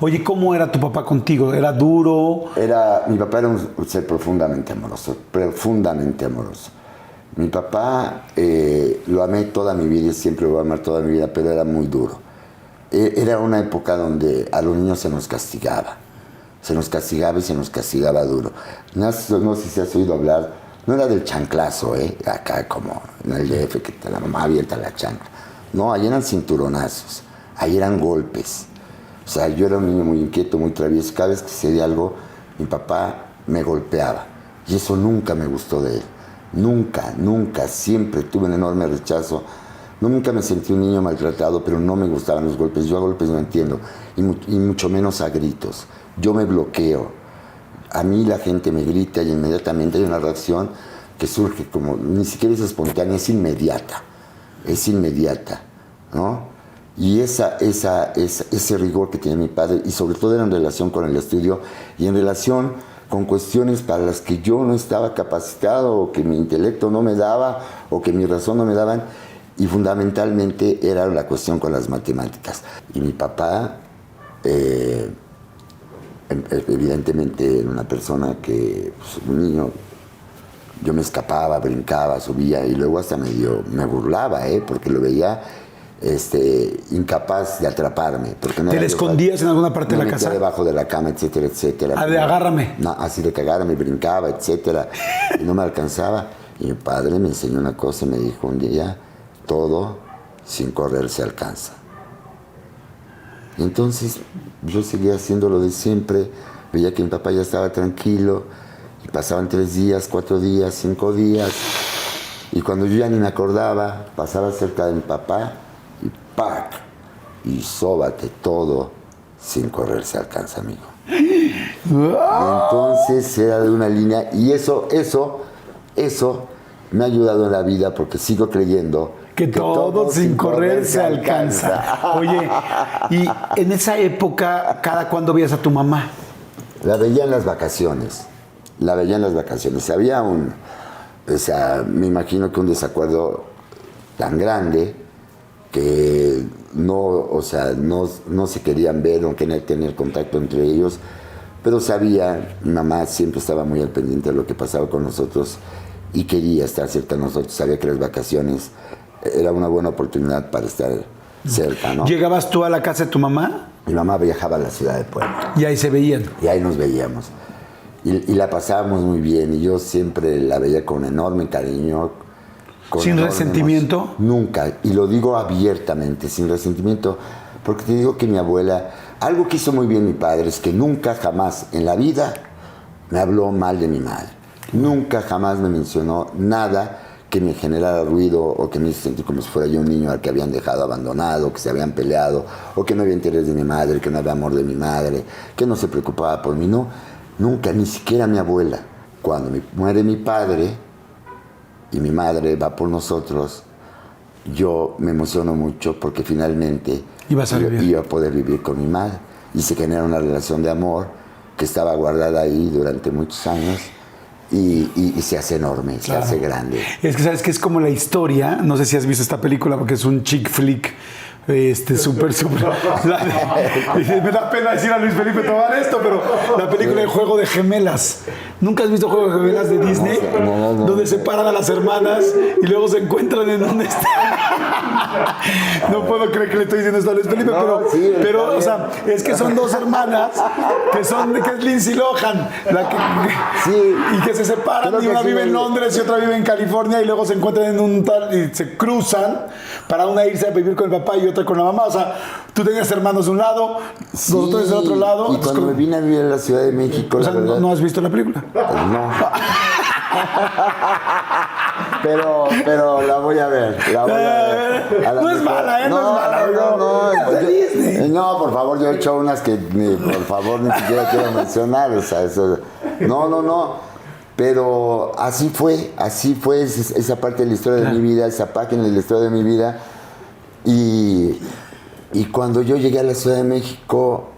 Oye, ¿cómo era tu papá contigo? ¿Era duro? Mi papá era un ser profundamente amoroso, profundamente amoroso. Mi papá lo amé toda mi vida y siempre lo voy a amar toda mi vida, pero era muy duro. Era una época donde a los niños se nos castigaba. Se nos castigaba y se nos castigaba duro. No sé si has oído hablar, no era del chanclazo, acá como en el DF, que la mamá avienta la chancla. No, ahí eran cinturonazos, ahí eran golpes. O sea, yo era un niño muy inquieto, muy travieso. Cada vez que sucedía algo, mi papá me golpeaba. Y eso nunca me gustó de él. Nunca, nunca, siempre tuve un enorme rechazo. Nunca me sentí un niño maltratado, pero no me gustaban los golpes. Yo a golpes no entiendo, y mucho menos a gritos. Yo me bloqueo. A mí la gente me grita y inmediatamente hay una reacción que surge como, ni siquiera es espontánea, es inmediata, ¿no? Y ese rigor que tenía mi padre, y sobre todo era en relación con el estudio y en relación con cuestiones para las que yo no estaba capacitado, o que mi intelecto no me daba, o que mi razón no me daban, y fundamentalmente era la cuestión con las matemáticas. Y mi papá, evidentemente, era una persona que, pues, un niño, yo me escapaba, brincaba, subía, y luego hasta me burlaba, porque lo veía incapaz de atraparme. Porque no ¿Te le escondías en alguna parte de la casa? Debajo de la cama, etcétera, etcétera. Ah, de agárrame. No, así de que agárrame, brincaba, etcétera. Y no me alcanzaba. Y mi padre me enseñó una cosa y me dijo un día, todo sin correr se alcanza. Y entonces yo seguía haciendo lo de siempre. Veía que mi papá ya estaba tranquilo. Y pasaban 3 días, 4 días, 5 días. Y cuando yo ya ni me acordaba, pasaba cerca de mi papá y ¡pac! Y sóbate, todo sin correr se alcanza, amigo. Entonces era de una línea, y eso me ha ayudado en la vida, porque sigo creyendo que todo sin correr se alcanza. Oye, y en esa época, ¿cada cuándo veías a tu mamá? La veía en las vacaciones. Había me imagino que un desacuerdo tan grande que no se querían ver, no querían tener contacto entre ellos, pero sabía, mi mamá siempre estaba muy al pendiente de lo que pasaba con nosotros y quería estar cerca de nosotros. Sabía que las vacaciones era una buena oportunidad para estar cerca, ¿no? ¿Llegabas tú a la casa de tu mamá? Mi mamá viajaba a la ciudad de Puebla. Y ahí se veían. Y ahí nos veíamos. Y la pasábamos muy bien, y yo siempre la veía con enorme cariño. ¿Sin resentimiento? Nunca, y lo digo abiertamente, sin resentimiento, porque te digo que mi abuela, algo que hizo muy bien mi padre es que nunca jamás en la vida me habló mal de mi madre. Nunca jamás me mencionó nada que me generara ruido, o que me hizo sentir como si fuera yo un niño al que habían dejado abandonado, que se habían peleado, o que no había interés de mi madre, que no había amor de mi madre, que no se preocupaba por mí. No, nunca, ni siquiera mi abuela. Cuando muere mi padre y mi madre va por nosotros, yo me emociono mucho, porque finalmente iba a poder vivir con mi madre, y se genera una relación de amor que estaba guardada ahí durante muchos años, y se hace enorme, claro. Se hace grande. Es que sabes que es como la historia, no sé si has visto esta película, porque es un chick flick, súper. Me da pena decir a Luis Felipe Tobar esto, pero la película de Juego de Gemelas. ¿Nunca has visto Juego de Gemelas de Disney? No. Donde separan a las hermanas y luego se encuentran en donde está. No puedo creer que le estoy diciendo esto a Luis Felipe, pero o sea, es que son 2 hermanas que es Lindsay Lohan, y que se separan, y una vive en Londres y otra vive en California, y luego se encuentran en un tal y se cruzan para una irse a vivir con el papá y otra con la mamá. O sea, tú tenías hermanos de un lado, nosotros del otro lado. Y cuando me vine a vivir en la Ciudad de México, o sea, ¿no has visto la película? No. Pero la voy a ver. No es mala, no es mala. No, por favor, yo he hecho unas que por favor ni siquiera quiero mencionar. O sea, eso. No. Pero así fue esa parte de la historia de mi vida, esa página de la historia de mi vida. Y cuando yo llegué a la Ciudad de México,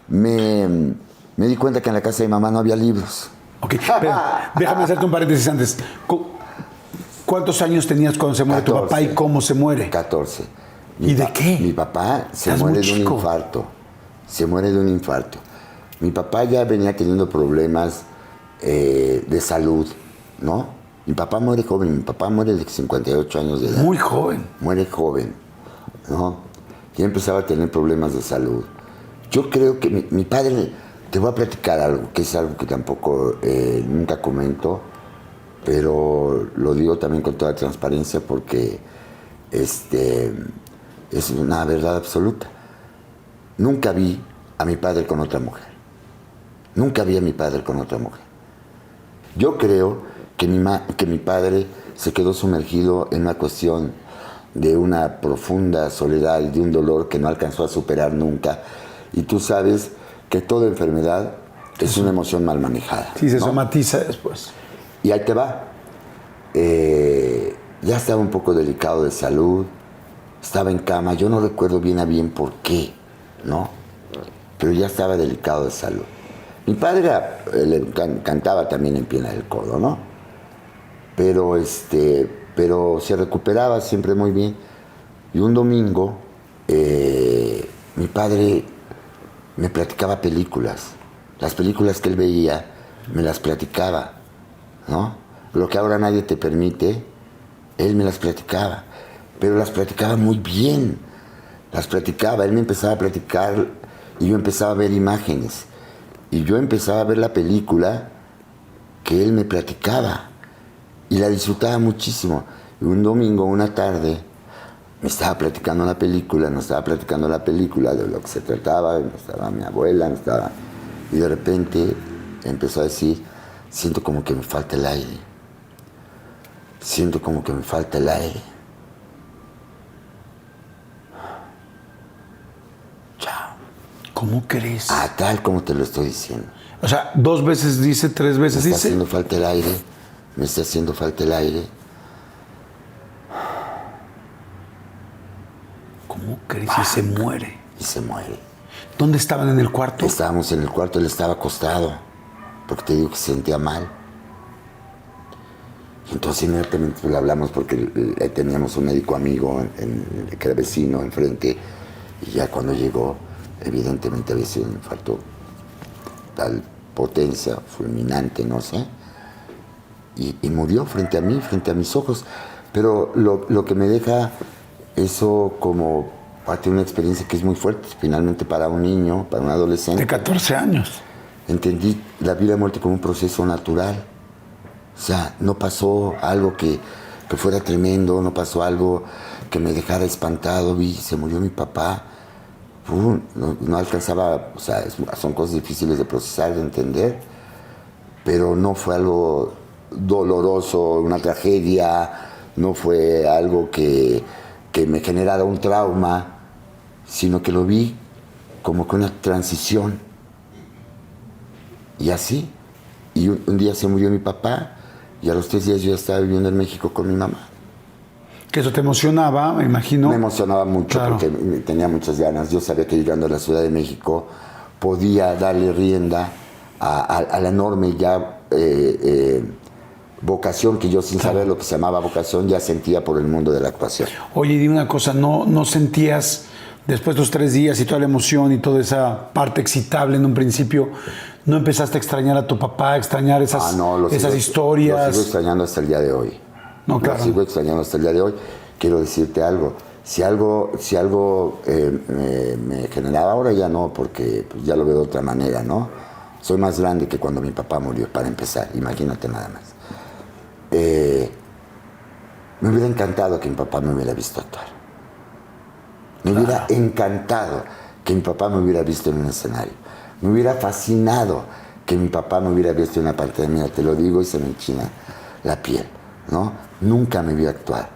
me di cuenta que en la casa de mi mamá no había libros. Ok, pero déjame hacerte un paréntesis antes. ¿Cuántos años tenías cuando se muere 14. Tu papá y cómo se muere? 14. ¿Y de qué? Mi papá se muere de un infarto. se muere de un infarto. Mi papá ya venía teniendo problemas de salud, ¿no? Mi papá muere joven, mi papá muere de 58 años de edad. Muy joven. Muere joven, ¿no? Ya empezaba a tener problemas de salud. Yo creo que mi padre, te voy a platicar algo, que es algo que tampoco nunca comento, pero lo digo también con toda transparencia porque es una verdad absoluta. Nunca vi a mi padre con otra mujer. Nunca vi a mi padre con otra mujer. Yo creo que mi padre se quedó sumergido en una cuestión de una profunda soledad y de un dolor que no alcanzó a superar nunca. Y tú sabes que toda enfermedad es una emoción mal manejada. Sí, se ¿no? somatiza después. Y ahí te va. Ya estaba un poco delicado de salud, estaba en cama, yo no recuerdo bien a bien por qué, ¿no? Pero ya estaba delicado de salud. Mi padre le cantaba también en Piedra del Codo, ¿no? Pero se recuperaba siempre muy bien. Y un domingo, mi padre me platicaba películas. Las películas que él veía, me las platicaba, ¿no? Lo que ahora nadie te permite, él me las platicaba. Pero las platicaba muy bien. Las platicaba, él me empezaba a platicar y yo empezaba a ver imágenes. Y yo empezaba a ver la película que él me platicaba. Y la disfrutaba muchísimo. Y un domingo, una tarde, me estaba platicando la película, nos estaba platicando la película de lo que se trataba, estaba mi abuela, y de repente empezó a decir, siento como que me falta el aire. Siento como que me falta el aire. Chao. ¿Cómo crees? Ah, tal como te lo estoy diciendo. O sea, 2 veces dice, 3 veces Me está dice. haciendo falta el aire, me está haciendo falta el aire. ¿Cómo crees? Y se muere. Y se muere. ¿Dónde estaban en el cuarto? Estábamos en el cuarto, él estaba acostado, porque te digo que se sentía mal. Y entonces inmediatamente le hablamos porque teníamos un médico amigo que era vecino enfrente, y ya cuando llegó, evidentemente había sido un infarto tal potencia, fulminante, no sé, y murió frente a mí, frente a mis ojos. Pero lo que me deja eso como parte de una experiencia que es muy fuerte, finalmente para un niño, para un adolescente. De 14 años. Entendí la vida y la muerte como un proceso natural. O sea, no pasó algo que fuera tremendo, no pasó algo que me dejara espantado. Vi, se murió mi papá. No alcanzaba, o sea, son cosas difíciles de procesar, de entender, pero no fue algo doloroso, una tragedia, no fue algo que me generara un trauma, sino que lo vi como que una transición. Y así. Y un día se murió mi papá y a los 3 días yo ya estaba viviendo en México con mi mamá. Que eso te emocionaba, me imagino. Me emocionaba mucho, claro, porque tenía muchas ganas. Yo sabía que llegando a la Ciudad de México podía darle rienda a la enorme ya vocación que yo, sin saber lo que se llamaba vocación, ya sentía por el mundo de la actuación. Oye, dime una cosa, ¿no sentías después de los 3 días y toda la emoción y toda esa parte excitable en un principio, no empezaste a extrañar a tu papá, a extrañar esas historias? Lo sigo extrañando hasta el día de hoy. No, claro. Lo sigo extrañando hasta el día de hoy. Quiero decirte algo. Si algo me generaba, ahora ya no, porque pues, ya lo veo de otra manera, ¿no? Soy más grande que cuando mi papá murió, para empezar. Imagínate nada más. Me hubiera encantado que mi papá me hubiera visto actuar. Me hubiera encantado que mi papá me hubiera visto en un escenario. Me hubiera fascinado que mi papá me hubiera visto en una pantalla. Mira, te lo digo y se me enchina la piel, ¿no? Nunca me vio actuar.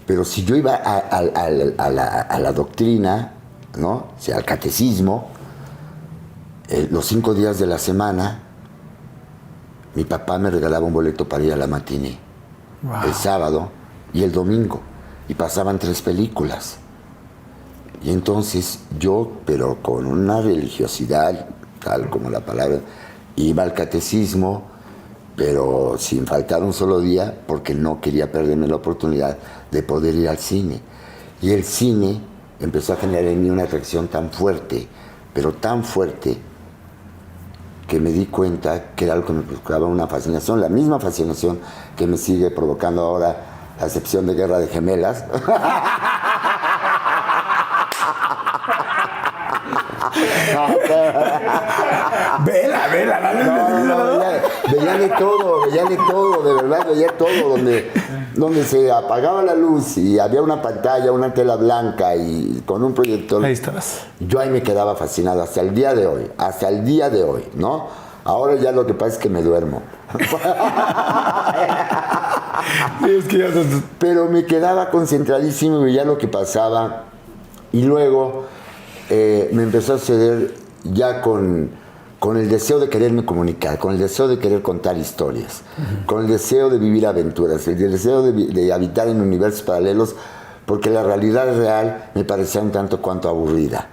Pero si yo iba a la doctrina, ¿no? O sea, al catecismo, los 5 días de la semana, mi papá me regalaba un boleto para ir a la matiné. Wow. El sábado y el domingo. Y pasaban 3 películas. Y entonces yo, pero con una religiosidad, tal como la palabra, iba al catecismo, pero sin faltar un solo día, porque no quería perderme la oportunidad de poder ir al cine. Y el cine empezó a generar en mí una atracción tan fuerte pero tan fuerte, que me di cuenta que era algo que me provocaba una fascinación, la misma fascinación que me sigue provocando ahora, a excepción de Guerra de Gemelas. Vela, Veía de todo, de verdad, veía todo, donde se apagaba la luz y había una pantalla, una tela blanca y con un proyector. Ahí estabas. Yo ahí me quedaba fascinado hasta el día de hoy, ¿no? Ahora ya lo que pasa es que me duermo. Sí, es que ya... Pero me quedaba concentradísimo y veía lo que pasaba. Y luego me empezó a suceder ya con el deseo de quererme comunicar, con el deseo de querer contar historias, con el deseo de vivir aventuras, el deseo de habitar en universos paralelos, porque la realidad real me parecía un tanto cuanto aburrida.